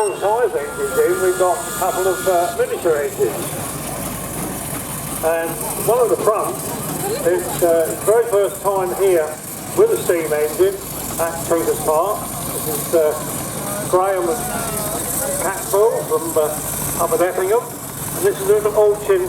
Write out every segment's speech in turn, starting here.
full-size engines in, we've got a couple of miniature engines. And one of the front is the very first time here with a steam engine at Peters Park. This is Graham and Catbull from up at Effingham. And this is a little Alchin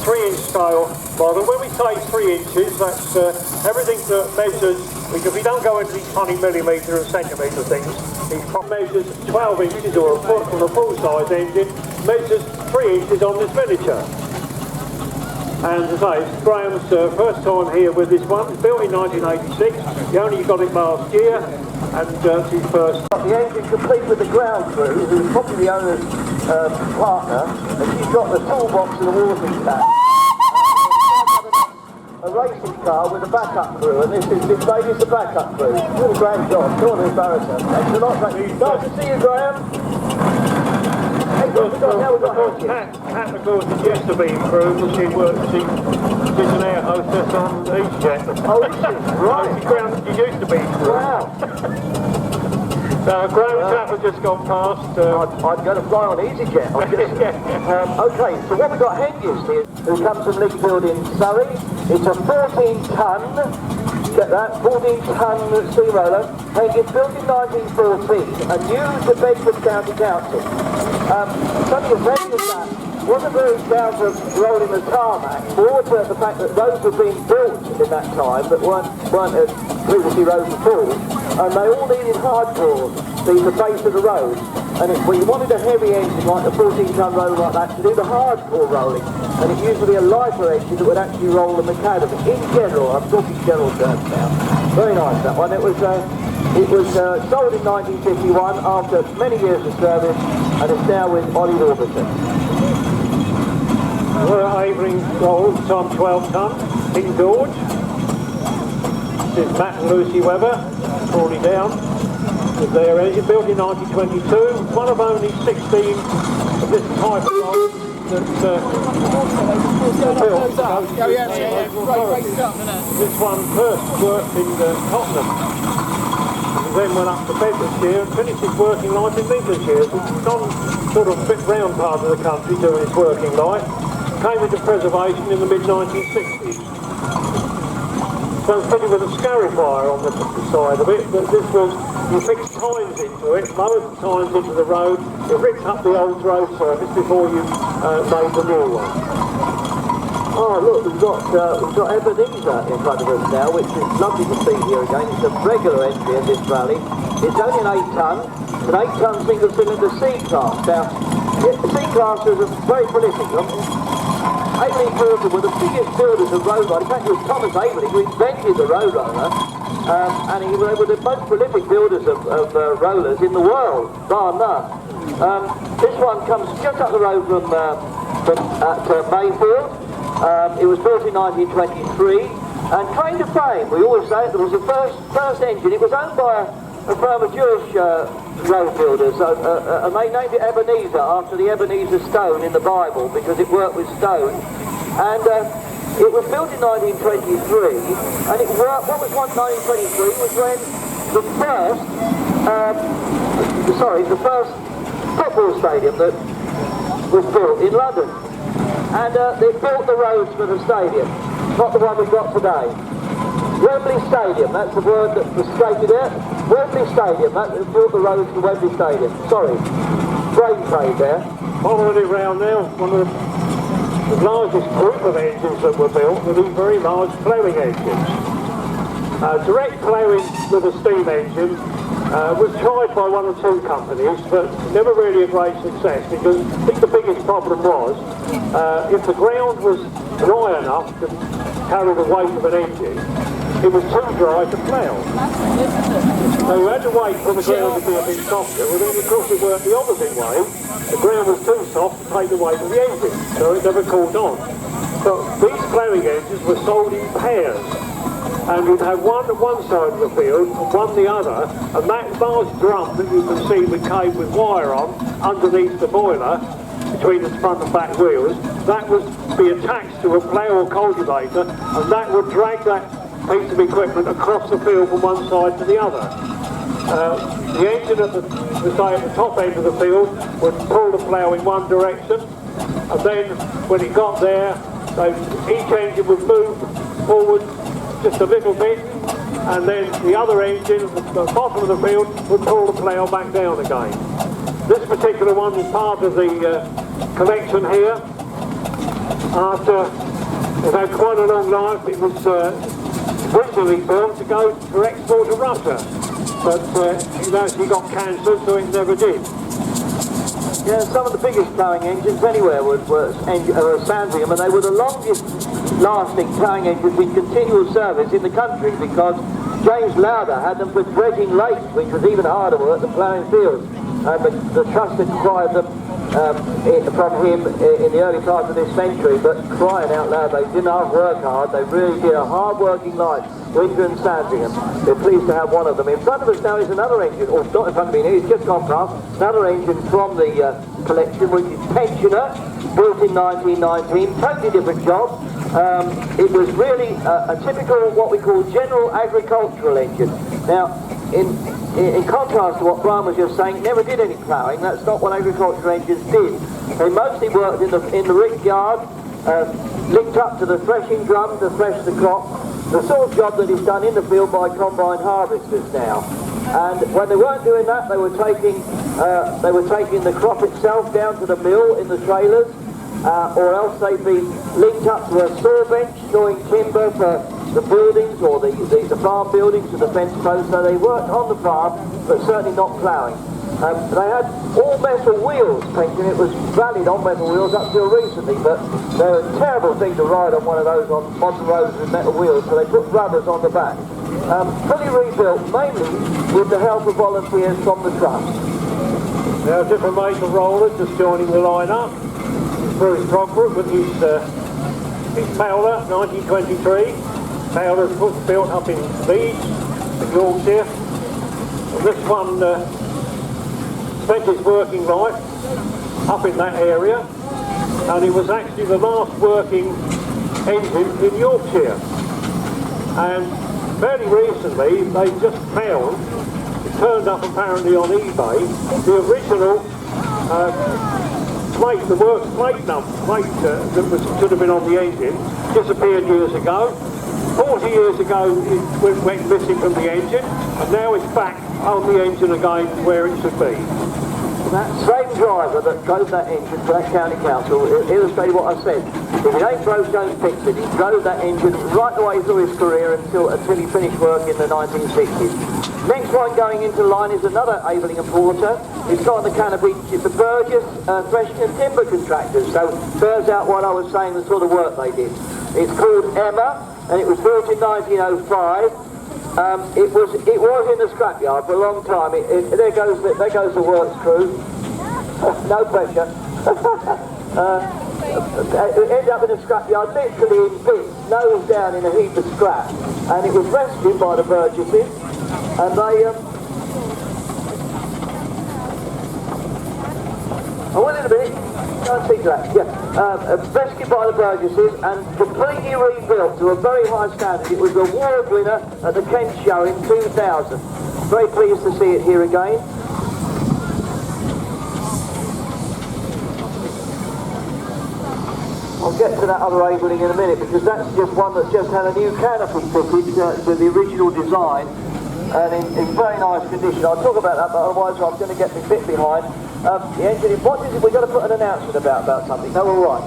3-inch scale model. When we say 3 inches, that's everything that measures, because we don't go into these funny millimetre and centimetre things. It measures 12 inches or a foot on a full-size engine, measures 3 inches on this miniature. And as I say, it's Graham's first time here with this one. It's built in 1986. He only got it last year, and it's his first. The engine complete with the ground crew, who's probably the owner's partner, and she's got the toolbox and the watering tank. A racing car with a backup crew, and this lady's the backup crew. What a grand job. Don't want to embarrass her. Thanks a lot. Nice to see you, Graham. Cat, of course, is used to be crew, but she's an air hostess on EasyJet. Oh, is she? Right. She used to be crew. Wow. Graham Chap has just gone past. I'd go to fly on EasyJet. Okay, so what we've got Hengist here, who comes from Lichfield in Surrey. It's a 14-ton, get that, 14-ton steamroller. Hengist built in 1914 and used the Bedford County Council. Something as very as that wasn't very down to rolling the tarmac, more to the fact that roads were being built in that time that weren't previously roads at all, and they all needed hardcore, the base of the road. And well, you wanted a heavy engine like a 14-ton roller like that to do the hardcore rolling, and it used to be a lighter engine that would actually roll the macadam. In general, I'm talking general terms now. Very nice, that one. It was sold in 1951 after many years of service, and it's now with Ollie Warburton. We're at Avering Rolls, Tom 12-ton, King George. This is Matt and Lucy Webber, already down with their engine, built in 1922. One of only 16 of this type of roll that's built. This one first worked in Tottenham, and then went up to Bedfordshire and finished his working life in Lincolnshire. So it's gone sort of a bit round part of the country during his working life. Came into preservation in the mid-1960s. So it's fitted with a scarifier on the side of it, but this was, you fixed tines into it, lowered the tines into the road, it ripped up the old road surface before you made the new one. Oh look, we've got Ebenezer in front of us now, which is lovely to see here again. It's a regular entry in this rally. It's only an 8-ton, an 8-ton single-cylinder C-Class. Now, C-Class is very prolific. Aveling Gordon were the biggest builders of road rollers. In fact, it was Thomas Aveling who invented the road roller, and they were the most prolific builders of rollers in the world, bar none. This one comes just up the road from Mayfield. It was built in 1923, and claim to fame, we always say it was the first engine. It was owned by a firm of Jewish road builders, and they named it Ebenezer after the Ebenezer stone in the Bible because it worked with stone. And it was built in 1923, and it worked. What was 1923 was when the first football stadium that was built in London, and they built the roads for the stadium, not the one we've got today. Wembley Stadium, that's the word that was stated there. Wembley Stadium, that built the roads to Wembley Stadium. Sorry, brain trade there. Following it round now, one of the largest group of engines that were built were these very large ploughing engines. Direct ploughing with a steam engine was tried by one or two companies, but never really a great success, because I think the biggest problem was if the ground was dry enough to carry the weight of an engine, it was too dry to plough. So you had to wait for the ground to be a bit softer, and then of course it worked the opposite way. The ground was too soft to take the weight of the engine, so it never caught on. So these ploughing engines were sold in pairs, and you'd have one at one side of the field and one the other, and that large drum that you can see with wire on underneath the boiler between the front and back wheels, that would be attached to a plough or cultivator, and that would drag that piece of equipment across the field from one side to the other. The engine at the top end of the field would pull the plough in one direction, and then when it got there, each engine would move forward just a little bit, and then the other engine at the bottom of the field would pull the plough back down again. This particular one was part of the collection here. After it had quite a long life, it was originally built to go for export to Russia, but it actually got cancelled, so it never did. Yeah, some of the biggest ploughing engines anywhere were Sandringham, and they were the longest lasting ploughing engines in continual service in the country, because James Lowther had them for dredging lakes, which was even harder work than ploughing fields. And the trust had acquired them from him in the early part of this century, but crying out loud, they did not work hard. They really did a hard-working life. Windsor and Sandringham. We're pleased to have one of them. In front of us now is another engine, or not in front of me here, it's just gone past, another engine from the collection, which is Pensioner, built in 1919, totally different job. It was really a typical, what we call general agricultural engine. Now, in contrast to what Brian was just saying, it never did any ploughing. That's not what agricultural engines did. They mostly worked in the rick yard, linked up to the threshing drum to thresh the crop, the sort of job that is done in the field by combine harvesters now. And when they weren't doing that, they were taking the crop itself down to the mill in the trailers, or else they'd be linked up to a saw bench, sawing timber for the buildings, or the farm buildings to the fence posts. So they worked on the farm, but certainly not ploughing. They had all metal wheels, Pensioner. It was valid on metal wheels up till recently, but they're a terrible thing to ride on one of those on modern roads with metal wheels, so they put rubbers on the back. Fully rebuilt, mainly with the help of volunteers from the trust. Now, different make of roller just joining the line-up. Bruce Crockford with his Fowler 1923. Fowler's built up in Leeds, in Yorkshire. And this one spent his working life up in that area, and it was actually the last working engine in Yorkshire. And fairly recently, they just found, it turned up apparently on eBay, the original plate, the works plate number, that should have been on the engine, disappeared years ago. 40 years ago it went missing from the engine, and now it's back on the engine again where it should be. That same driver that drove that engine for that county council illustrated what I said. If it ain't Grove Jones Pixton, he drove that engine right the way through his career until he finished work in the 1960s. Next one going into line is another Aveling and Porter. It's got on the canopy the Burgess Threshing and Timber Contractors. So bears out what I was saying, the sort of work they did. It's called Emma, and it was built in 1905. It was in the scrapyard for a long time. There goes the works crew. No pressure. It ended up in the scrapyard, literally in bits, nose down in a heap of scrap. And it was rescued by the Burgesses, and they oh, wait a minute. Go and speak to that. Yeah. Rescued by the Burgesses and completely rebuilt to a very high standard. It was an award winner at the Kent Show in 2000. Very pleased to see it here again. I'll get to that other Aveling in a minute, because that's just one that's just had a new canopy fitted to the original design, and in very nice condition. I'll talk about that, but otherwise I'm going to get me bit behind. The engine, what is it? We've got to put an announcement about something. No, all right.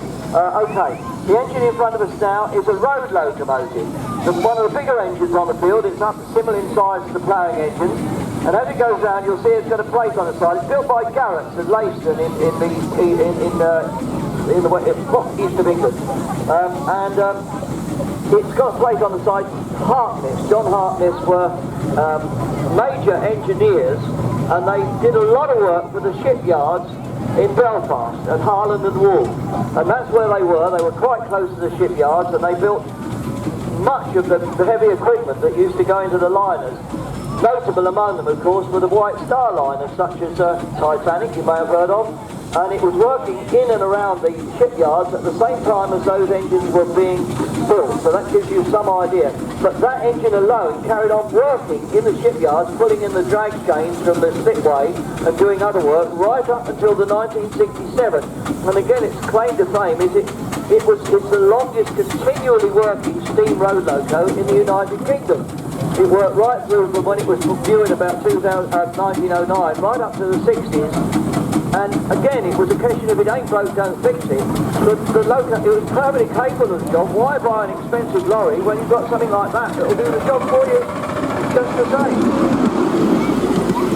Okay. The engine in front of us now is a road locomotive. It's one of the bigger engines on the field. It's up similar in size to the ploughing engines. And as it goes round, you'll see it's got a plate on the side. It's built by Garrett's at Leiston in the east of England. It's got a plate on the side. Harkness, John Harkness were major engineers, and they did a lot of work for the shipyards in Belfast at Harland and Wolff, and that's where they were. They were quite close to the shipyards, and they built much of the heavy equipment that used to go into the liners. Notable among them, of course, were the White Star liners, such as Titanic, you may have heard of, and it was working in and around the shipyards at the same time as those engines were being built. So that gives you some idea. But that engine alone carried on working in the shipyards, pulling in the drag chains from the slipway and doing other work right up until the 1967. And again, its claim to fame is it's the longest continually working steam road loco in the United Kingdom. It worked right through from when it was due in about 1909, right up to the 60s. And again, it was a question of it ain't broke, don't fix it. The loco, it was perfectly capable of the job. Why buy an expensive lorry when you've got something like that that'll do the job for you just the same?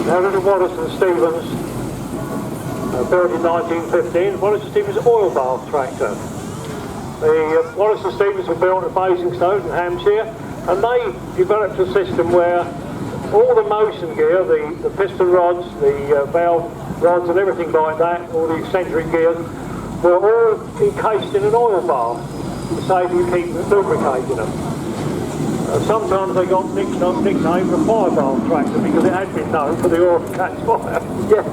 Now, little Wallace and Stevens, built in 1915, Wallace and Stevens oil bath tractor. The Wallace and Stevens were built at Basingstoke in Hampshire, and they developed a system where all the motion gear, the piston rods, the valve rods and everything like that, all the eccentric gears, were all encased in an oil bath to save you keep lubricating them. Sometimes they got nicknamed the fire bath tractor because it had been known for the oil to catch fire. Yeah.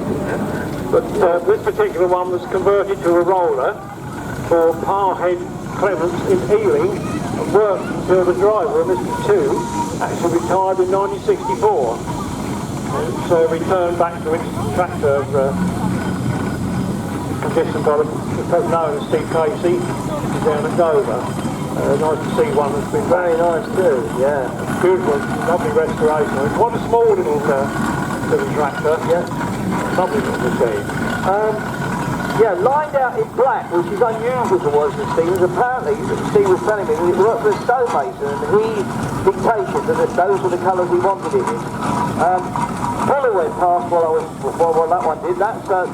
But this particular one was converted to a roller for Parhead Clements in Ealing and worked until the driver, Mr. Two, actually retired in 1964. So returned back to its tractor condition by the person known as Steve Casey down at Dover. Nice to see one that's been Very nice too, yeah. Beautiful, lovely restoration. It's quite a small little tractor. Yeah. Lovely little machine. Yeah, lined out in black, which is unusual for Wallace and Stevens. Apparently, Steve was telling me that it worked for a stonemason, and he dictated that those were the colours he wanted it in. Polly went past while that one did. That's a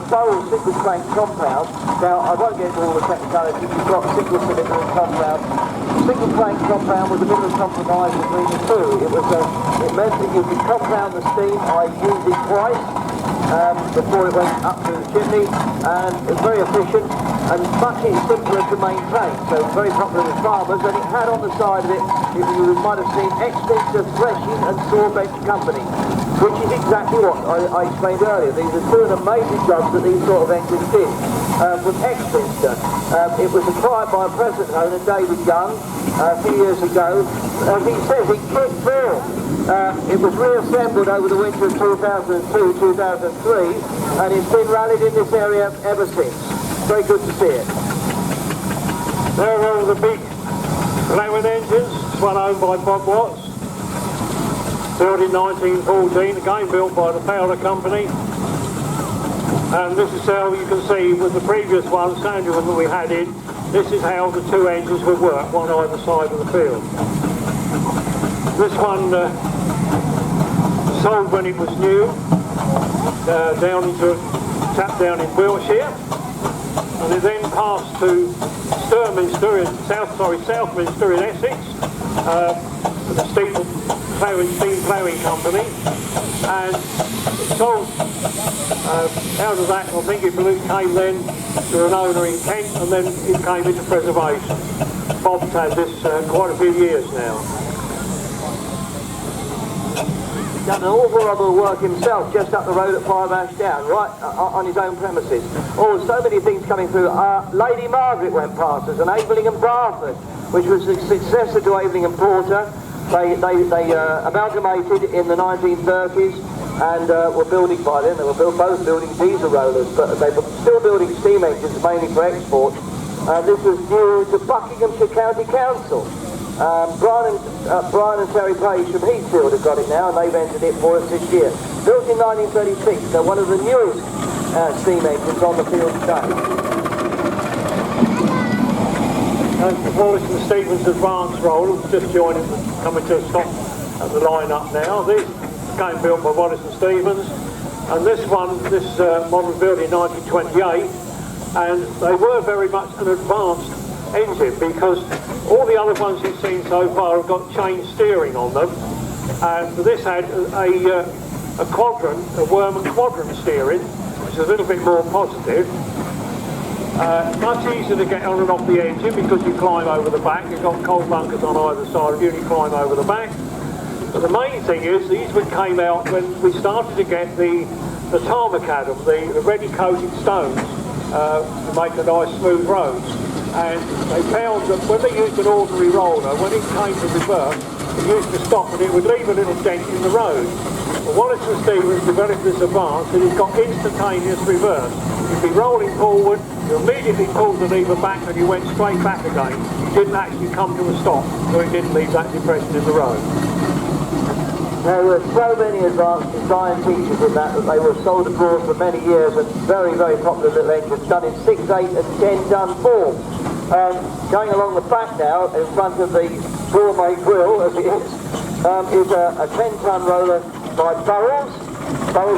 Burrell single crank compound. Now, I won't get into all the technicalities. You've got single cylinder and compound. Single crank compound was a bit of a compromise between the two. It meant that you could compound the steam. I used it twice before it went up to the chimney, and it's very efficient and much simpler to maintain. So very popular with farmers, and it had on the side of it, you might have seen Extintor Threshing and Saw Bench Company, which is exactly what I explained earlier. These are two of the major jobs that these sort of engines did. With Extintor, it was acquired by present owner David Young a few years ago. As he says, it kicked through. It was reassembled over the winter of 2002-2003, and it's been rallied in this area ever since. Very good to see it. There are all the big Lewin engines, one owned by Bob Watts. Built in 1914, again built by the Fowler Company. And this is how you can see with the previous one, Sanderman, that we had in, this is how the two engines would work, one either side of the field. This one sold when it was new, tapped down in Wiltshire, and it then passed to Southminster in Essex, the steam ploughing company, and it sold out of that. I think it came then to an owner in Kent, and then it came into preservation. Bob's had this quite a few years now. Done an awful lot of work himself just up the road at Five Ash Down, right on his own premises. Oh, so many things coming through. Lady Margaret went past us, and Aveling and Barford, which was the successor to Aveling and Porter. They amalgamated in the 1930s and were building by then. They were both building diesel rollers, but they were still building steam engines mainly for export. This was due to Buckinghamshire County Council. Brian and Terry Page from Heathfield have got it now, and they've entered it for us this year. Built in 1936, so one of the newest steam engines on the field today. And Wallace and Stevens Advanced Rollers just joining, coming to a stop at the line-up now. This came built by Wallace and Stevens, and this model built in 1928, and they were very much an advanced engine because all the other ones you've seen so far have got chain steering on them, and this had a quadrant, a Worman quadrant steering, which is a little bit more positive. Much easier to get on and off the engine because you climb over the back. You've got coal bunkers on either side of you and you climb over the back. But the main thing is these came out when we started to get the the tarmacadam, the ready coated stones, to make a nice smooth road. And they found that when they used an ordinary roller, when it came to reverse, it used to stop and it would leave a little dent in the road. But Wallace and Stevens developed this advance and it's got instantaneous reverse. You'd be rolling forward, you immediately pulled the lever back and you went straight back again. You didn't actually come to a stop, so it didn't leave that depression in the road. There were so many advanced design features in that they were sold abroad for many years, and very, very popular little engines done in 6, 8 and 10 ton form. Going along the back now, in front of the gourmet grill, as it is a 10-ton roller by Burroughs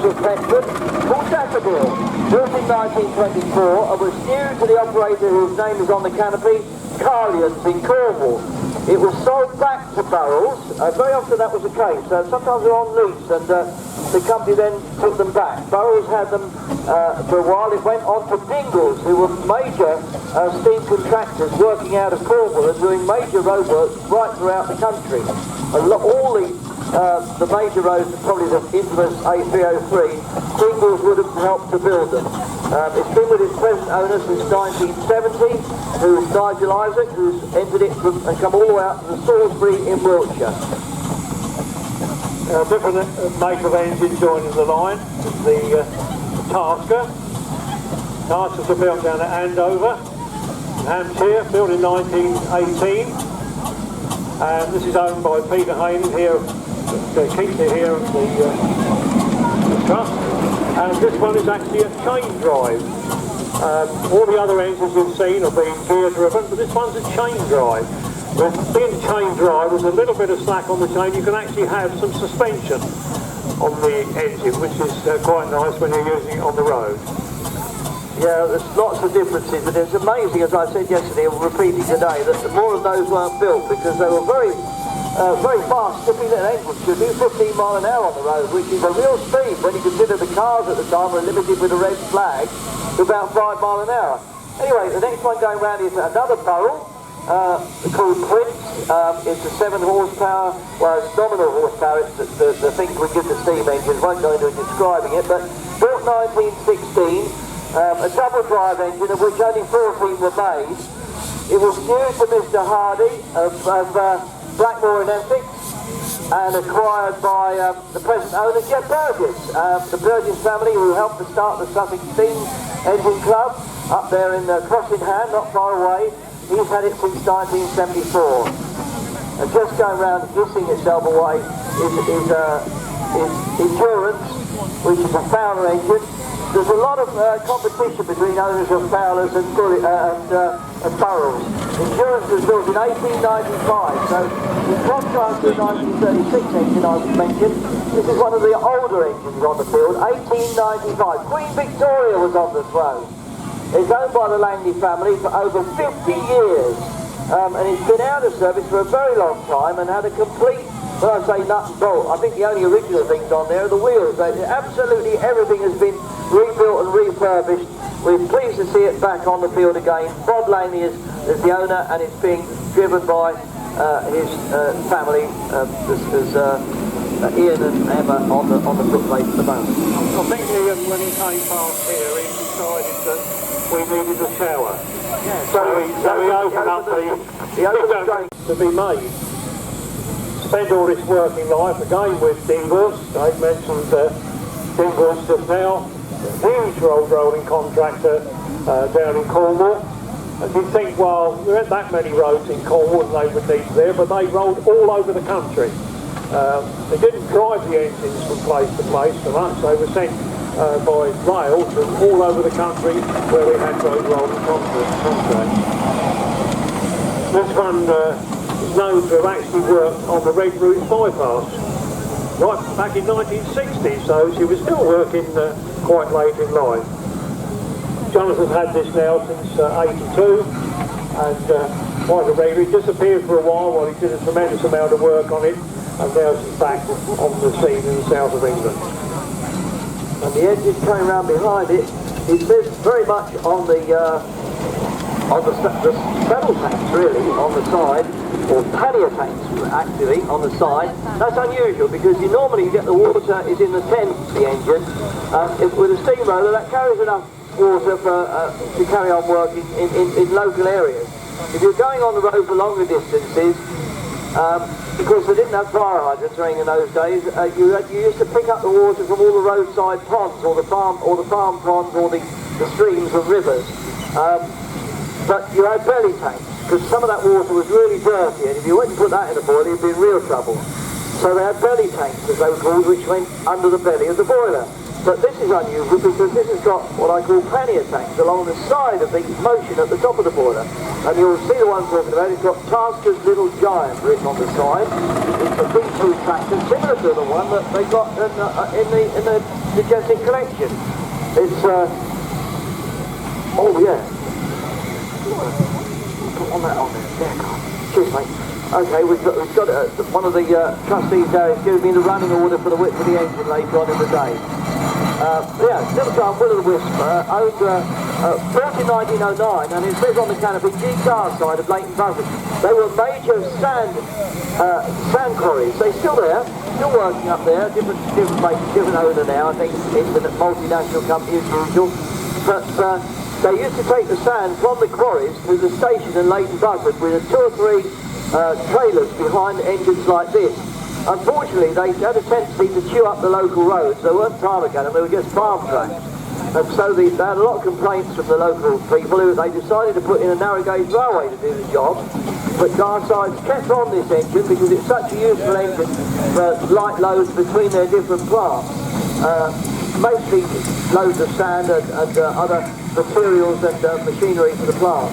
of Bedford, called Daffodil, built in 1924 and was new to the operator whose name is on the canopy, Carlians in Cornwall. It was sold back to Burroughs. Very often that was the case. Sometimes they're on lease and the company then took them back. Burroughs had them for a while. It went on to Dingles, who were major steam contractors working out of Cornwall and doing major roadworks right throughout the country. All the major roads, probably the infamous A303, Dingles would have helped to build them. It's been with its present owner since 1970, who's Nigel Isaac, who's entered it and come all the way out to the Salisbury in Wiltshire. Different make of engine joining the line. The Tasker. Taskers are built down at Andover, Hampshire, built in 1918. And this is owned by Peter Hayden here, keeps it here at the trust. And this one is actually a chain drive. All the other engines you've seen are being gear driven, but this one's a chain drive. With being chain drive, with a little bit of slack on the chain, you can actually have some suspension on the engine, which is quite nice when you're using it on the road. Yeah, there's lots of differences, but it's amazing, as I said yesterday and repeating today, that more of those weren't built because they were very fast, skipping little engines. You do 15 mile an hour on the road, which is a real speed when you consider the cars at the time were limited with a red flag to about 5 mile an hour. Anyway, the next one going round is another Burrell called Prince. It's a 7 horsepower, well, it's nominal horsepower, it's the thing we give the steam engines, won't go into describing it, but built 1916. A double drive engine of which only 14 were made. It was new to Mr. Hardy of Blackmore in Essex and acquired by the present owner, Jeff Burgess. The Burgess family, who helped to start the Suffolk Steam Engine Club up there in Crossingham, not far away. He's had it since 1974. And just going around hissing itself away is Endurance, which is a Fowler engine. There's a lot of competition between owners of Fowlers and Burroughs. Endurance was built in 1895, so in contrast to the 1936 engine I mentioned, this is one of the older engines on the field, 1895. Queen Victoria was on the throne. It's owned by the Langley family for over 50 years, and it's been out of service for a very long time and had a complete, when I say nut and bolt, I think the only original things on there are the wheels. Absolutely everything has been rebuilt and refurbished. We're pleased to see it back on the field again. Bob Langley is the owner, and it's being driven by his family, Ian and Emma on the footplate at the moment. I think when he came past here, he decided that we needed a shower. Yeah, So he opened up the drain to be made. Spent all his working life again with Dingles. They mentioned Dingles just now. Huge rolling contractor down in Cornwall. And you'd think, well, there aren't that many roads in Cornwall and they would need there, but they rolled all over the country. They didn't drive the engines from place to place so much. They were sent by rail to all over the country where we had road rolling contracts. This one is known to have actually worked on the Red Route bypass right back in 1960, so she was still working quite late in life. Jonathan's had this now since 82, and quite a regular. He disappeared for a while he did a tremendous amount of work on it, and now she's back on the scene in the south of England. And the engine coming round behind it, it says very much on the saddle packs really on the side, or pannier tanks actually on the side. That's unusual because you normally get the water is in the tent of the engine. With a steamroller that carries enough water to carry on working in local areas. If you're going on the road for longer distances, because they didn't have fire hydrants running in those days, you used to pick up the water from all the roadside ponds or the farm ponds or the streams and rivers. But you had belly tanks, because some of that water was really dirty, and if you went to put that in a boiler, you'd be in real trouble. So they had belly tanks, as they were called, which went under the belly of the boiler. But this is unusual because this has got what I call pannier tanks along the side of the motion at the top of the boiler. And you'll see the one I'm talking about. It's got Tasker's Little Giant written on the side. It's a V2 tractor, similar to the one that they got in the Majestic collection. It's, oh yeah. Put on that on there. Yeah, cheers, mate. Okay, we've got one of the trustees there is giving me the running order for the width of the engine later on in the day. Yeah, Little Giant Will-o'-the-Wisp owned built in 1909, and it says on the canopy G-Car side of Leighton Buzzard. They were major sand quarries. They're still there, still working up there. Different owner now. I think it's a multinational company as usual. But they used to take the sand from the quarries to the station in Leighton Buzzard with 2 or 3 trailers behind engines like this. Unfortunately, they had a tendency to chew up the local roads. They weren't tarmac, they were just farm tracks. And so they had a lot of complaints from the local people who they decided to put in a narrow gauge railway to do the job. But Garsides kept on this engine because it's such a useful engine for light loads between their different plants. Mostly loads of sand and other materials and machinery for the plant.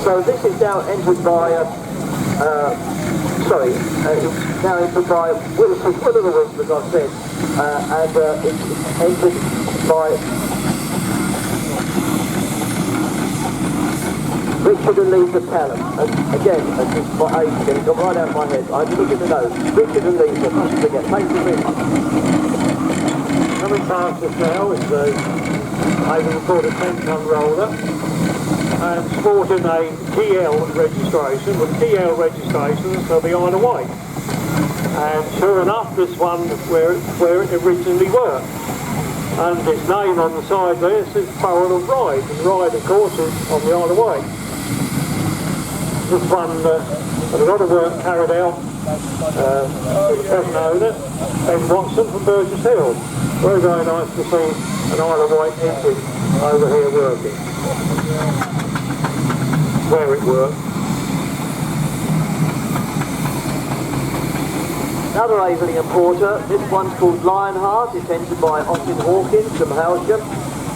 So this is now entered by it's now entered by Will-o'-the-Wisp, as I've said, and it's entered by Richard and Lisa Pelham. And again, as is my age again, it's got right out of my head. I had to look in the notes. Richard and Lisa, must forget. Thank you very much. Coming past us now is maybe called a 10-ton roller, and sporting a TL registration. With TL registrations, they'll be Isle of Wight. And sure enough, this one where it originally worked. And its name on the side there says Burren of Ryde, and Ryde, of course, is on the Isle of Wight. This one had a lot of work carried out with the present owner, Ben Watson from Burgess Hill. Very, very nice to see an Isle of Wight engine over here working. Where it worked. Another Averley importer, this one's called Lionheart. It's entered by Austin Hawkins from Howsham,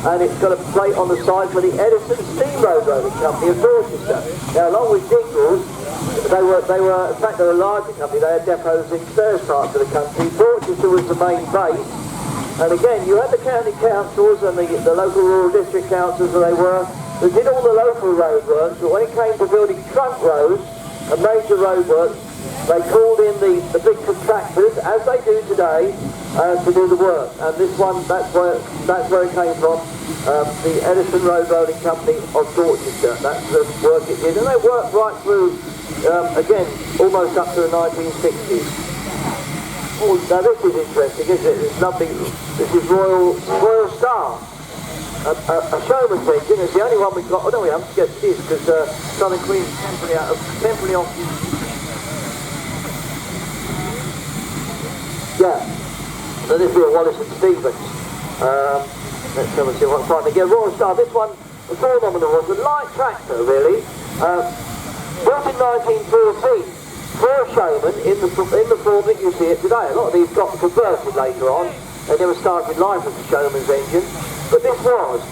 and it's got a plate on the side for the Edison Steam Road Rolling Company of Dorchester. Now, along with Dingles, they were in fact, they're a larger company. They had depots in various parts of the country. Dorchester was the main base, and again, you had the county councils and the local rural district councils, where they were. They did all the local roadworks, but when it came to building trunk roads and major roadworks, they called in the big contractors, as they do today, to do the work. And this one, that's where it came from, the Edison Road Rolling Company of Dorchester. That's the work it did, and they worked right through, again, almost up to the 1960s. Oh, now this is interesting, isn't it? It's lovely. This is Royal Star. A Showman's engine. It's the only one we've got. Oh no, we haven't. Yes, it is, because Southern Queen's temporarily off. Yeah. So this is a Wallace and Stevens. Let's have a see what I can find again. Royal Star. This one, the phenomenal was a light tractor, really. Built in 1914 for a Showman in the form that you see it today. A lot of these got converted later on. They never started life as a Showman's engine. But this was,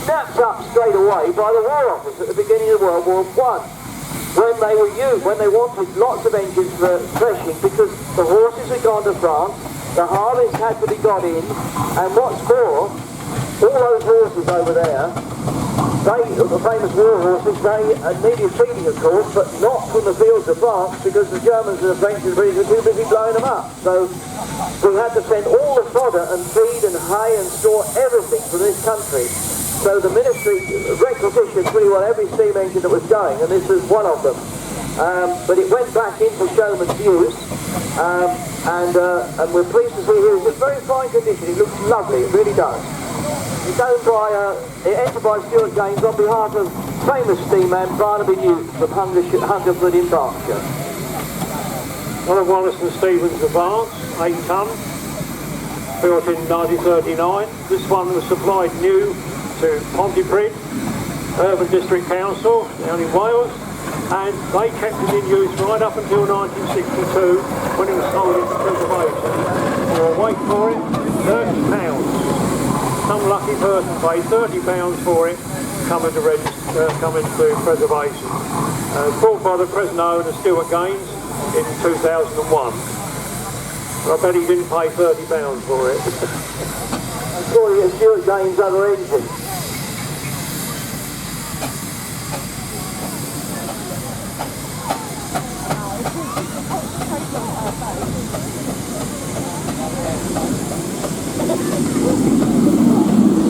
snapped up straight away by the War Office at the beginning of World War I, when they were used, when they wanted lots of engines for threshing, because the horses had gone to France, the harvest had to be got in, and what's more, all those horses over there, the famous war horses, they needed feeding, of course, but not from the fields of France, because the Germans and the French and the British were too busy blowing them up. So we had to send all the fodder and feed and hay and store everything from this country. So the ministry requisitioned pretty well every steam engine that was going, and this was one of them. but it went back into showman's use, and we're pleased to see here it's in very fine condition. It looks lovely, it really does. It's owned by, it entered by Stuart Gaines on behalf of famous steamman Barnaby Newton from Hungerford in Berkshire. One of Wallace and Stevens Advance, 8 ton, built in 1939. This one was supplied new to Pontypridd Urban District Council down in Wales, and they kept it in use right up until 1962 when it was sold into preservation. Or wait for it, £30. Some lucky person paid £30 for it, come into preservation. Bought by the present owner Stuart Gaines in 2001. I bet he didn't pay £30 for it. I'm calling it Stuart Gaines' other engine.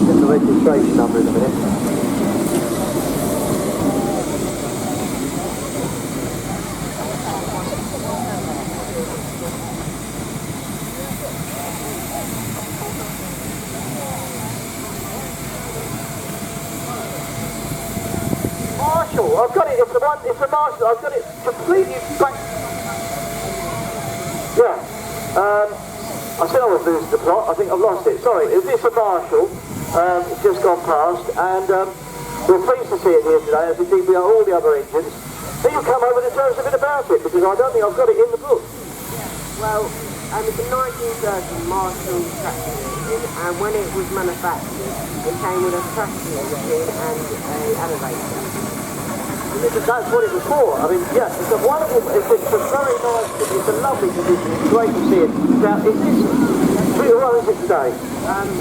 Get the registration number in a minute. I've got it, it's the Marshall, I've got it completely back. Yeah, I said I was losing the plot, I think I've lost it, sorry, it's a Marshall, it's just gone past, and we're pleased to see it here today, as indeed we are all the other engines. Can you come over and tell us a bit about it, because I don't think I've got it in the book. Well, it's a 1930 Marshall traction engine, and when it was manufactured, it came with a traction engine and an elevator. That's what it was for. I mean, yeah, it's a wonderful, it's a very nice, it's a lovely condition, it's great to see it. Now, is this, who owns it today?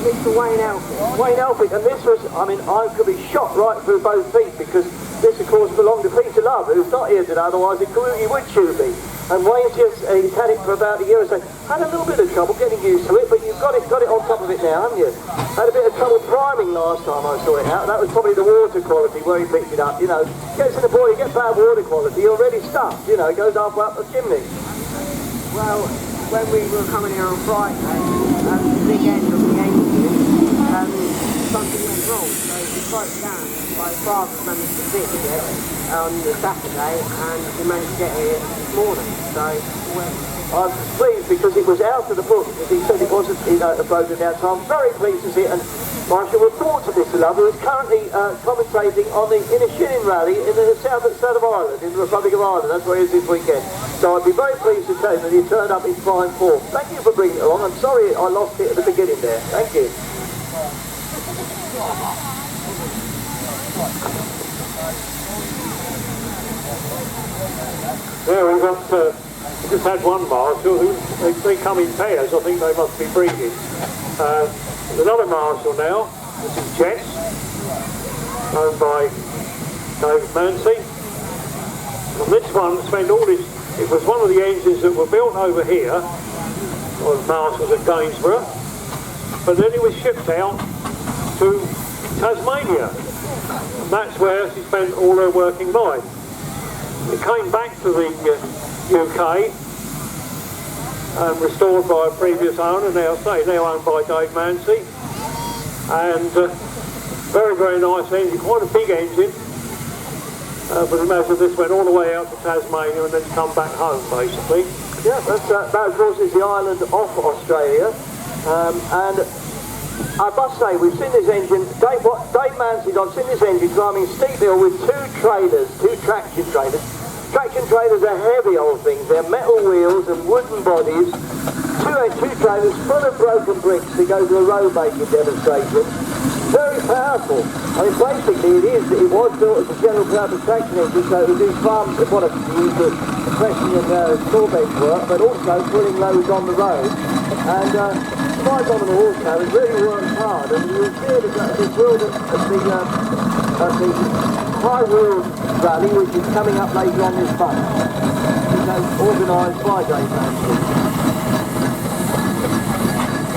Mr. Wayne Elphick. Wayne Elphick, and this was, I mean, I could be shot right through both feet, because this, of course, belonged to Peter Love, who's not here today, otherwise he would shoot me. And Wayne's just, he's had it for about a year or so. Had a little bit of trouble getting used to it, but you've got it on top of it now, haven't you? Had a bit of trouble priming last time I saw it out. That was probably the water quality where he picked it up, you know. Gets in the boiler, you get bad water quality, you're already stuffed, you know, it goes halfway up the chimney. Well, when we were coming here on Friday, the big end of the engine, something went wrong, so we broke down. My father managed to fix it on the Saturday, and we managed to get here this morning, so I'm pleased because it was out of the book, because he said it wasn't, broken down, so I'm very pleased to see it. And I shall report to Mr. Love, who is currently commentating on the Inishinnin Rally in the south of Ireland, in the Republic of Ireland. That's where he is this weekend. So I'd be very pleased to tell him that he turned up in fine form. Thank you for bringing it along. I'm sorry I lost it at the beginning there. Thank you. Yeah, we've got, just had one Marshall who, they come in pairs, I think they must be breeding. There's another Marshall now, this is Jess, owned by David Mancy. And this one spent all this, it was one of the engines that were built over here, on Marshalls at Gainsborough, but then it was shipped out to Tasmania. And that's where she spent all her working life. It came back to the UK and restored by a previous owner, now owned by Dave Mancy. And very, very nice engine, quite a big engine. But imagine this went all the way out to Tasmania and then come back home, basically. Yeah, that of course is the island off Australia. And I must say, we've seen this engine, Dave Mancy's, I've seen this engine climbing steep hill with two traction trailers. Traction trailers are heavy old things, they're metal wheels and wooden bodies, two trailers full of broken bricks to go to a road making demonstration. Very powerful. I mean, basically it was built as a general purpose traction engine, so it would do farm, what a compression and store bench work, but also pulling loads on the road. And 5 nominal horsepower, it really works hard, and you'll see it at the High Wheels Rally, which is coming up later on this month. It's organised by Dave Mancy.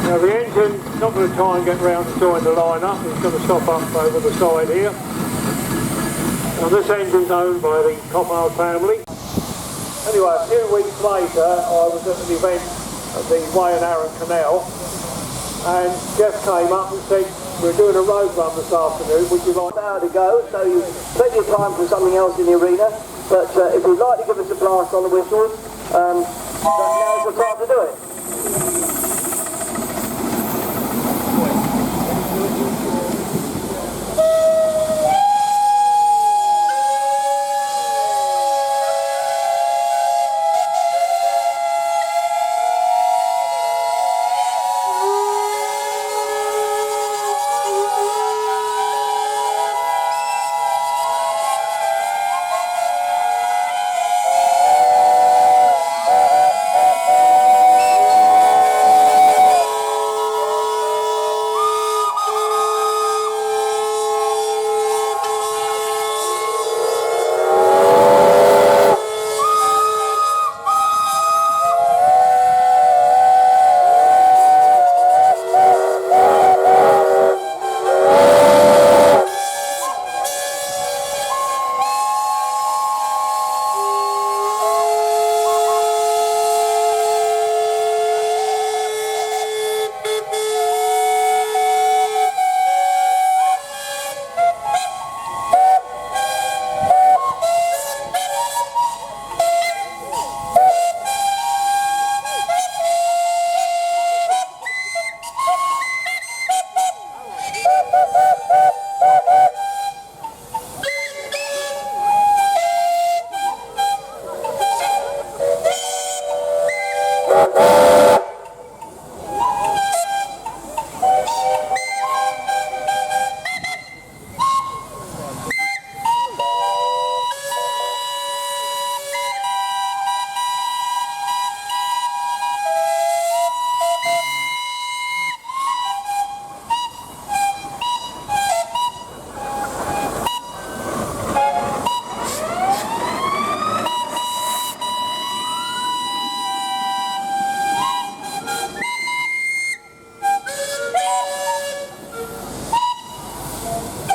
Now the engine's not going to try and get round to join the line up, it's going to stop up over the side here. And this engine's owned by the Coppard family. Anyway, a few weeks later, I was at an event at the Way and Arran Canal, and Jeff came up and said, we're doing a road run this afternoon, would you like... An hour to go, so you've plenty of time for something else in the arena, but if you'd like to give us a blast on the whistles, now's the time to do it.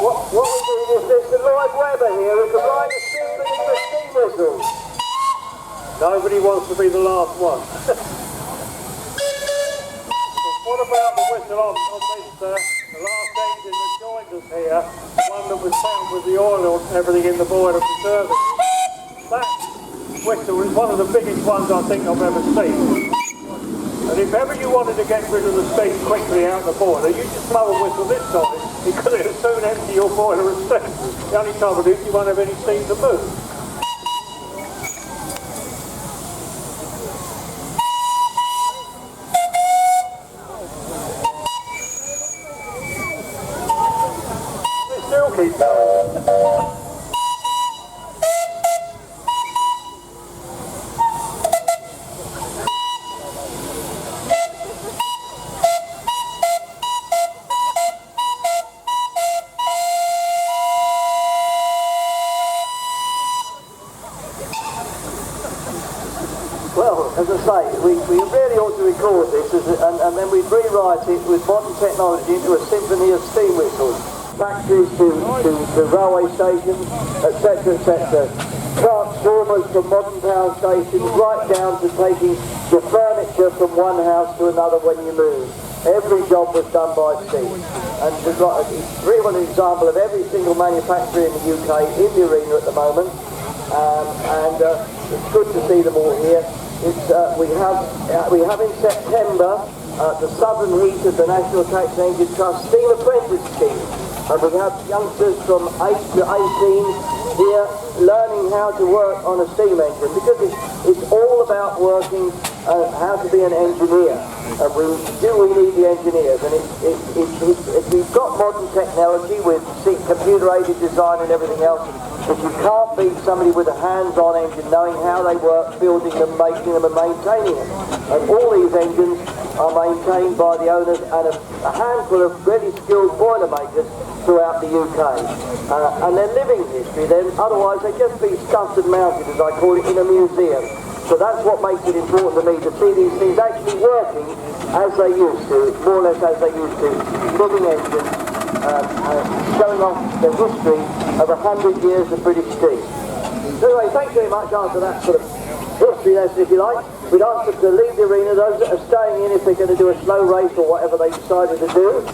What we're doing is Mr. Lloyd Webber here who can ride a symphony for steam whistles. Nobody wants to be the last one. What about the whistle on this, the last engine that joined us here, the one that was found with the oil and everything in the boiler preserving it? That whistle is one of the biggest ones I think I've ever seen. And if ever you wanted to get rid of the steam quickly out of the boiler, you just blow a whistle this time, because it'll soon empty your boiler of steam. The only trouble is you won't have any steam to move. It still keeps going. Well, as I say, we really ought to record this and then we'd rewrite it with modern technology into a symphony of steam whistles. Factories to railway stations, etc., etc. Transformers from modern power stations right down to taking your furniture from one house to another when you move. Every job was done by steam. And we've got really an example of every single manufacturer in the UK in the arena at the moment. It's good to see them all here. We have in September the Southern Heat of the National Tax and Engine Trust Steam Apprentice Scheme. And we have youngsters from 8 to 18 here learning how to work on a steam engine, because it's all about working how to be an engineer. We need the engineers, and if we've got modern technology with computer-aided design and everything else, but you can't beat somebody with a hands-on engine knowing how they work, building them, making them and maintaining them. And all these engines are maintained by the owners and a handful of really skilled boilermakers throughout the UK. And their living history then, otherwise they'd just be stuffed and mounted, as I call it, in a museum. So that's what makes it important to me, to see these things actually working as they used to, more or less as they used to, living engines. showing off the history of 100 years of British steam. So anyway, thanks very much after that sort of history lesson, if you like. We'd ask them to leave the arena, those that are staying in, if they're going to do a slow race or whatever they decided to do.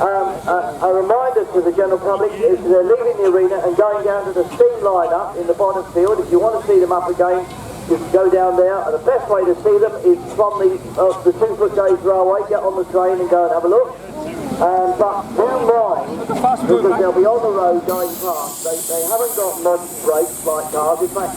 A reminder to the general public is they're leaving the arena and going down to the steam line-up in the bottom field. If you want to see them up again, you can go down there, and the best way to see them is from the 2-foot gauge railway. Get on the train and go and have a look. But do mind, because they'll be on the road going past. They haven't got mod brakes like cars. In fact,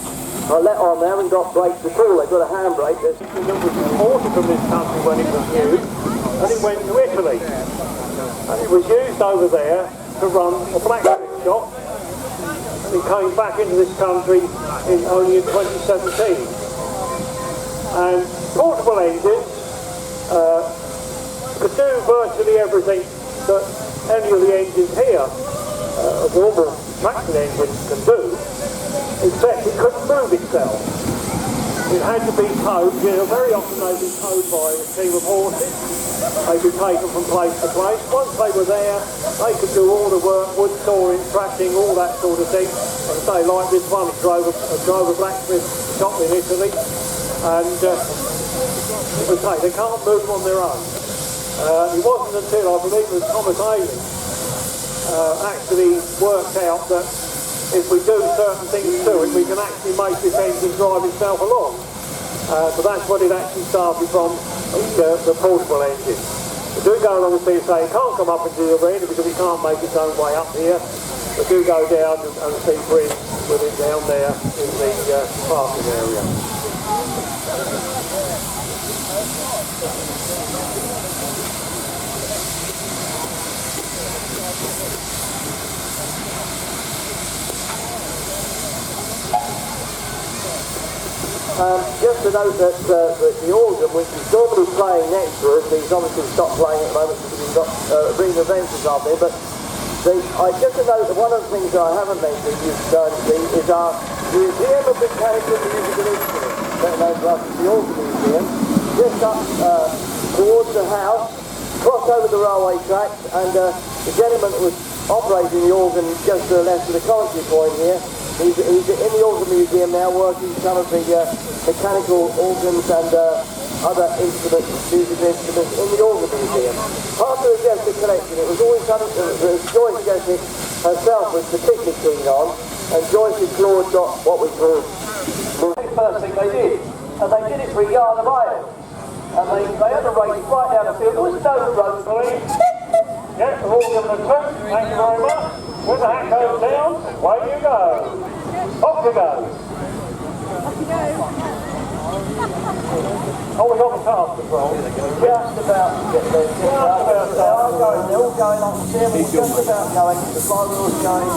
I let on, they haven't got brakes at all. They've got a handbrake. It was imported from this country when it was used, and it went to Italy. And it was used over there to run a blacksmith shop, and it came back into this country only in 2017. And portable engines could do virtually everything that any of the engines here, a normal traction engine, can do, except it couldn't move itself. It had to be towed. Very often they'd be towed by a team of horses. They'd be taken from place to place. Once they were there, they could do all the work, wood sawing, tracking, all that sort of thing. And say, like this one, it drove a blacksmith shop in Italy, and it was say they can't move on their own. It wasn't until, I believe it was Thomas Ayling, actually worked out that if we do certain things to it, we can actually make this engine drive itself along. So that's what it actually started from, the portable engine. We do go along and see, say, it can't come up into the arena because it can't make its own way up here. We do go down and see Bridge with it down there in the parking area. Just to note that the organ, which is normally playing next to us, he's obviously stopped playing at the moment because we've got Ring of Ventures up there, but just to note that one of the things that I haven't mentioned you've done is our Museum of Mechanical Musical Instruments, better known to us as the Organ Museum, just up towards the house, cross over the railway tracks, and the gentleman who was operating the organ just to the left of the commentary point here, he's in the Organ Museum now, working some of the mechanical organs and other instruments, musical instruments in the Organ Museum. Part of the Jesuit collection, it was always something that Joyce Jesuit herself was particularly keen on, and Joyce and Claude got what we call the first thing they did, and they did it for a yard of iron. And they had a race right down the field. There was no road, please. Yes, we're all given a tip. Thank you very much. When the hat goes down, away you go. Off you go. Oh, we got the task as well. Just about to get there. They're all going on the steering, just about going. The flywheel's going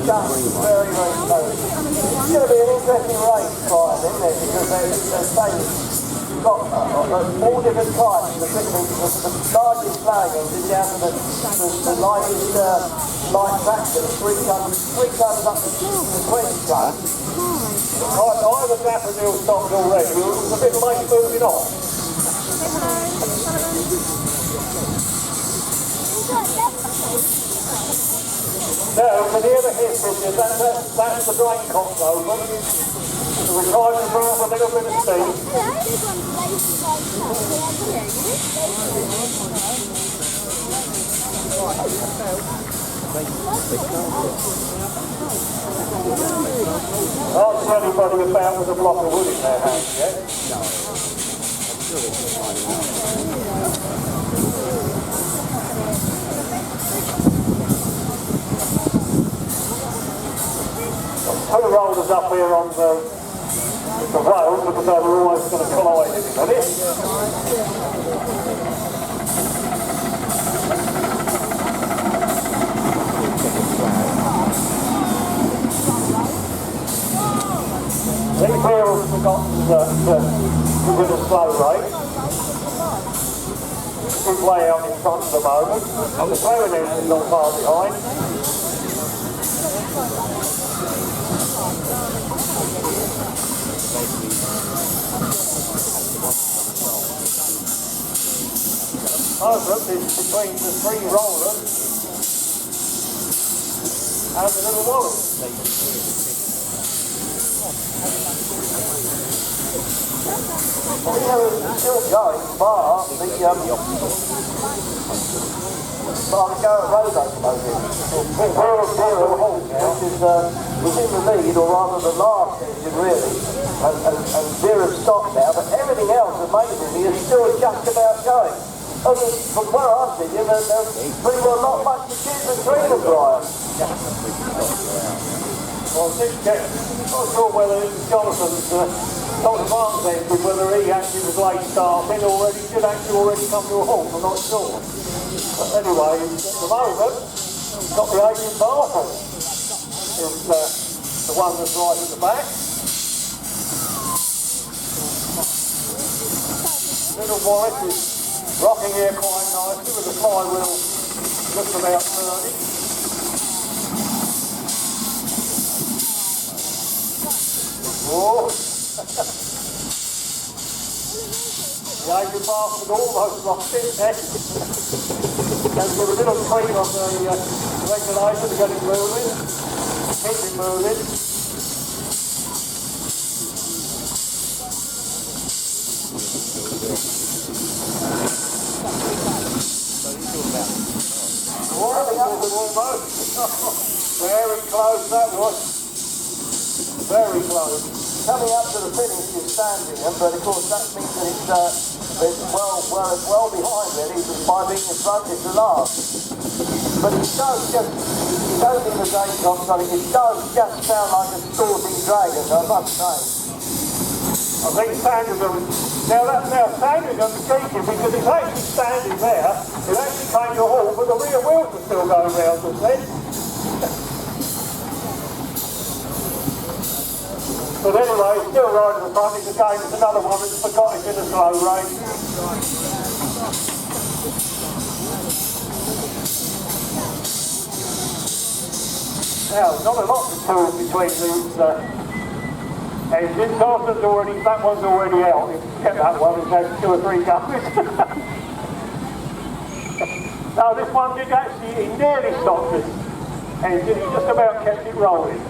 just very, very slowly. It's going to be an interesting race, Brian, isn't it? Because they're saying you've got all different types. The largest flag engine down to the lightest light tractor, 3 tons up to 20 tons. I was daffodil stopped already. It was a bit late moving on. Now, you can hear the hiss, that's the drain cock's open. So we're driving through with a little bit of steam. Ask anybody about with a block of wood in their hands yet? No. Two rollers up here on the road because they were almost going to collide in a minute. These here have forgotten that with a slow rate. Good layout in front at the moment. The playing engine not far behind. Over it is between the 3 rollers and the little wallet. Well, you know, it's still going, bar the Garrett Road locomotive. Which is in the lead, or rather the last engine really, and Vera's stopped now, but everything else, amazingly, is still just about going. From where I'm sitting, there's pretty well not much to choose between them, Brian. Well, I'm not sure whether it was Jonathan's, Dr. Martin's engine, whether he actually was late starting or whether he did actually already come to a halt, I'm not sure. But anyway, at the moment, he's got the Adrian Barton. Is the one that's right at the back. Little Warwick is rocking here quite nicely with the flywheel just about turning. Oh! The Adrian Barton almost lost it there. Let's give a little tweak on the regulator to get it moving. Keep it moving. Almost. Very close that was. Very close. Coming up to the finish is Sandringham, but of course that means that it's well behind really, because by being in front it's the last. But it does just, you don't need the date on something, it does just sound like a sporting dragon, I must say. I think Sandringham, now Sandringham's cheeky because it's actually standing there, it actually came to a halt, but the rear wheels are still going round just then. But anyway, it's still right at the front. It's again, it's another one that's forgot it's in a slow race. Now, not a lot to choose between these engines. That one's already out. If you get that one, it's had 2 or 3 goes. No, this one did actually, he nearly stopped this engine. He just about kept it rolling.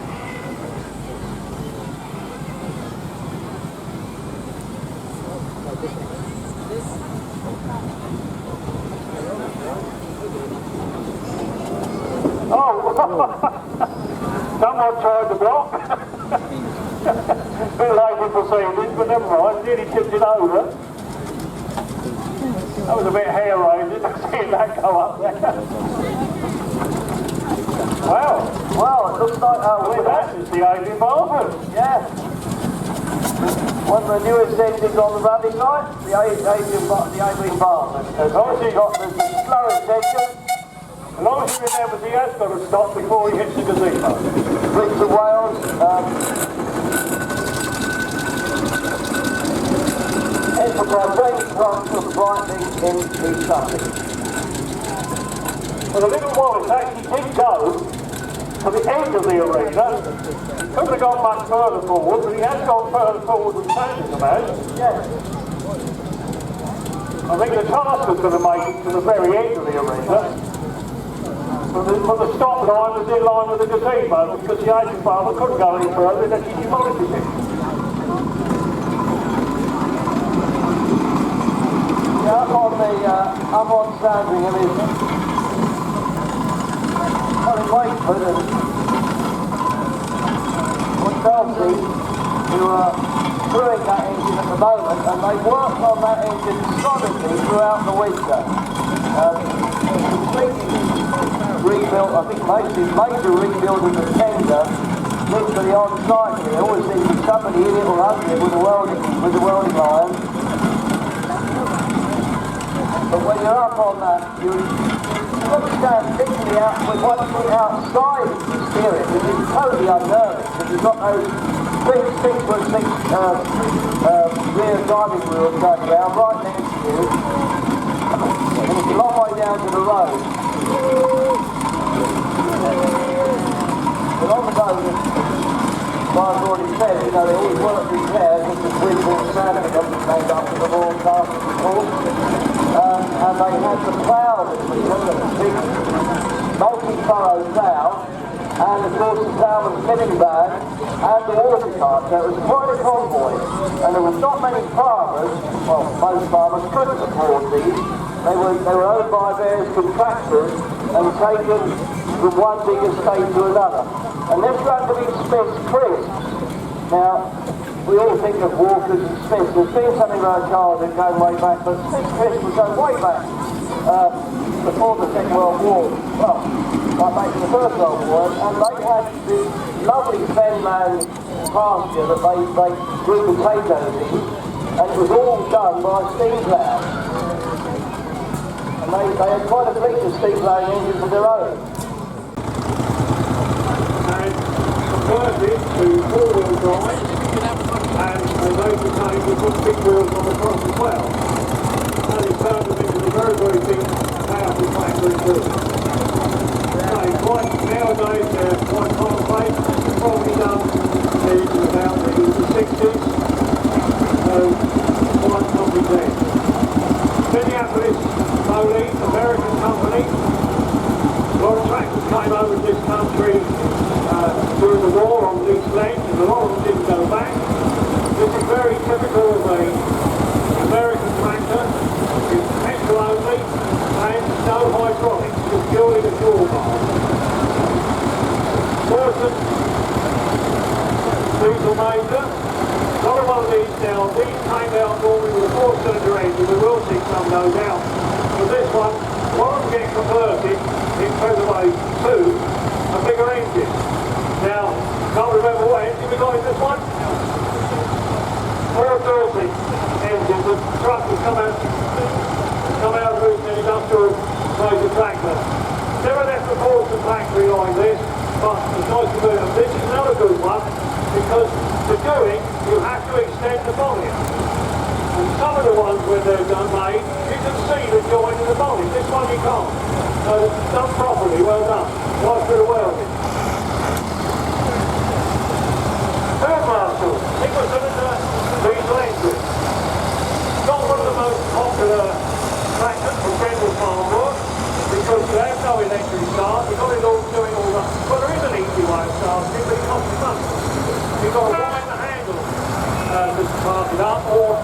Oh, someone tried to block. Bit late for proceedings, but never mind, nearly tipped it over. That was a bit hair-raising, seeing that go up there. Well, it looks like That is the Adrian Barton. yeah. One of the newest engines on the rally side, the Adrian Barton. Has obviously got the slowest engine. As long as he remembers he has got to stop before he hits the gazebo. Prince of Wales. Enterprise training plant from Brighton in East Sussex. Well, the little Wallace actually did go to the end of the arena. Couldn't have gone much further forward, but he has gone further forward than Sandringham has. Yes. I think the task was going to make it to the very end of the arena. But the stop line was in line with the gazebo because the Adrian Barton couldn't go any further unless he demolished it. Yeah, up on Sandringham is Colin Wakeford and Chelsea, who are brewing that engine at the moment, and they worked on that engine solidly throughout the winter. Completely rebuilt, I think major rebuild of the tender, literally on site here. Always seems to be somebody in it or under it with a welding iron. But when you're up on that, you understand particularly out with what's outside the steering, which is totally unnerving, because you've got those big 6x6 rear driving wheels going around right next to you, and it's a long way down to the road. But on the road, as I've already said, you know, they always work repairs, just as Winfield Sandringham made up for the Royal Castle before. And they had the plough this week, a big multi-furrow plough, and of course the Salmon Spinning Band and the water cart. So it was quite a convoy, and there was not many farmers, well most farmers couldn't afford these. They were owned by various contractors and taken from one big estate to another. And this ran to be Smith's Crisp. Now, we all think of Walkers and Smiths. There's been some in our cars that go way back, but Smith's Crisp was going way back before the Second World War. Well, like back in the First World War, and they had this lovely fenland pasture that they grew potatoes in, and it was all done by steam plough. And they had quite a fleet of steam ploughing engines of their own. And converted to four-wheel drive, and they became the good big wheels on the front as well. And it turned them into a very, very big, powerful factory too. Nowadays they're quite commonplace, probably done in about the 60s, so quite something there. Minneapolis Moline, American company. A lot of tractors came over to this country during the war on these legs, and a lot of them didn't go back. This is very typical of an American tractor. It's petrol only and no hydraulics, just purely the fuel bar. Awesome diesel major. Another one of these now, these came out normally with a 4-cylinder engine. We will see some no doubt. But this one of them get converted in February to a bigger engine. Now, can't remember what engine we got in this one. 430 engine. The truck will come out of an industrial size tractor. Never left the Force factory like this, but it's nice to do them. This is another good one because to do it, you have to extend the body. And some of the ones when they're done made, you can see the joint in the body. This one you can't. So done properly, well done. Nice bit of welding. Third Marshall, Nicholson and diesel engine. Not one of the most popular tractors for general farm work because you have no electric start, you've got it all doing all that. Well, there is an easy way of starting it, but it costs you money. You've got to wind the handle to start it up, or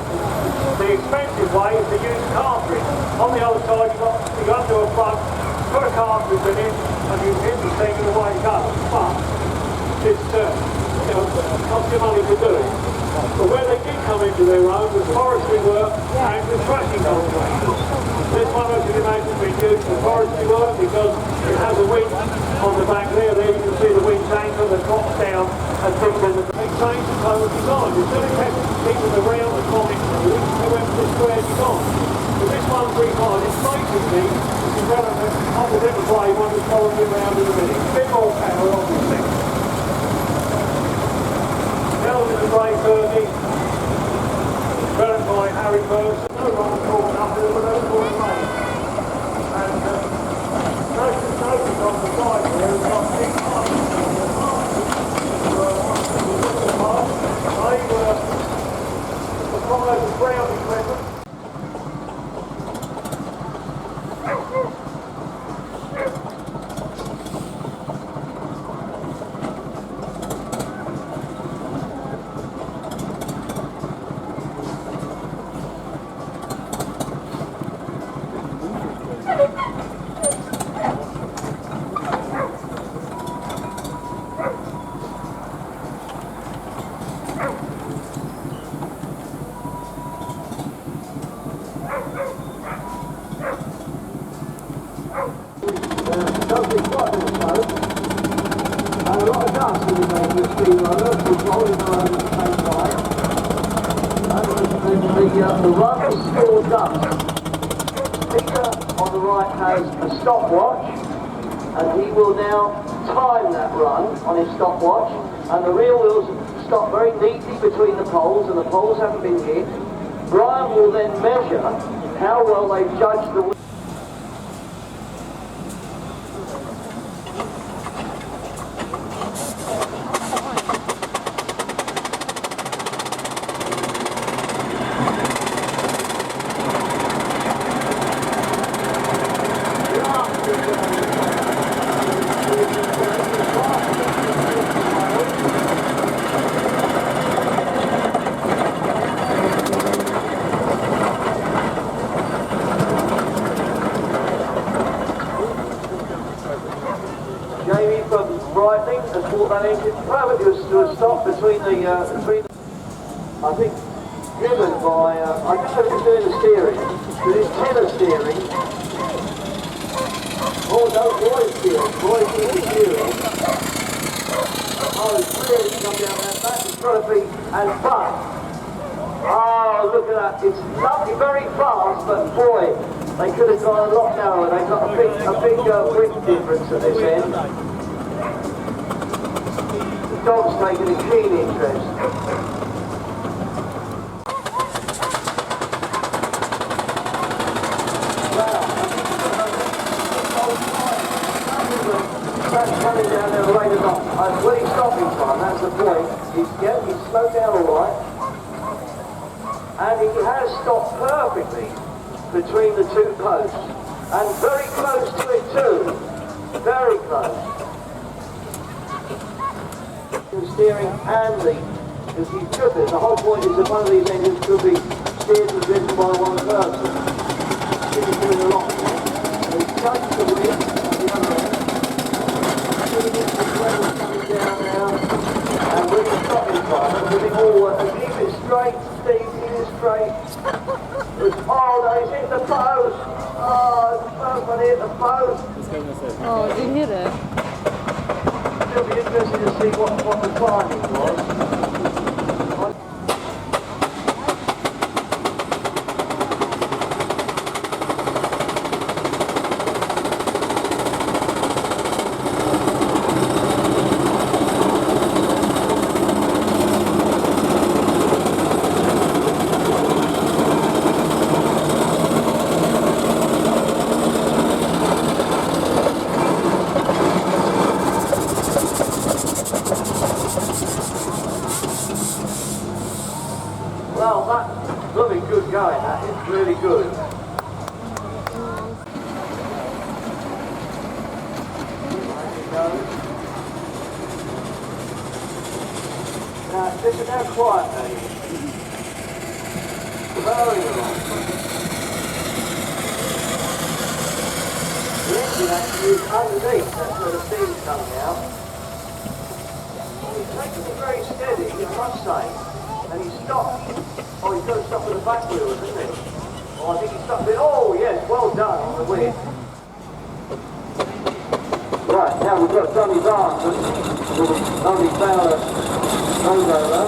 the expensive way is to use a cartridge. On the other side, you go up to a front, put a cartridge in it, and you hit the thing and away it goes. But it's costs you money to do it. But where they did come into their own was forestry work and construction contractors. This one, as you can imagine, has been used for forestry work because it has a winch on the back there. There you can see the winch anchor that drops down and fits in the big change of colour design. Instead of keeping the round and comic through, they went for the square design. But this one's redesigned. It's basically, if you run up a different way, one is following you around in a minute. A bit more power, obviously. Held in the grey 30, developed by Harry Burns. No one called nothing, but no called mate. And notice on the side here, we've got 6 parts. They were suppliers of ground equipment. And a lot of dust when you make your steamroller, which rolling around at the same time. And the run is still dust. Peter on the right has a stopwatch, and he will now time that run on his stopwatch, and the rear wheels stop very neatly between the poles, and the poles haven't been hit. Brian will then measure how well they've judged the that engine perfectly to a stop between the, I think, driven by, I don't know who's doing the steering, but it's tiller steering. Oh no, Roy's steering, Roy's doing the steering. Oh, it's really come down that back, it's got to be, and but, oh look at that, it's lovely, very fast, but boy, they could have gone a lot narrower, they got a big width difference at this end. The dog's taking a keen interest. That's coming down there later on. When he's stopping time, that's the point. He's slowed down all right. And he has stopped perfectly between the two posts. And very close to it too. Very close. The steering and because he could be. The whole point is that one of these engines could be steered and driven by one person. He's doing a lot. He's changed the wheel at the other end. Coming down now, and with the stopping time, moving forward, and keep it straight, Steve, keep it straight. Oh no, he's hit the post! Oh, the first one hit the post! Oh, did you hit it? It'll be interesting to see what the timing was. Well, that's really good going, that is really good. Now, listen now quietly. Very along. The engine actually is underneath, that's where the steam's coming out. He's taking it very steady, I must say. And he stopped. Oh, he's got to stop with the back wheel, isn't he? Oh, I think he stopped it. Oh, yes, well done on the wheel. Right, now we've got Johnny Barnes with a lovely Fowler rollover.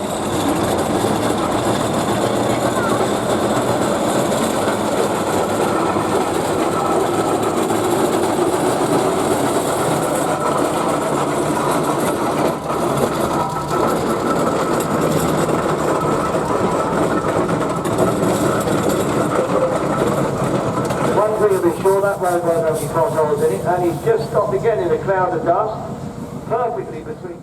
Sure that road won't have any potholes in it, and he's just stopped again in a cloud of dust, perfectly between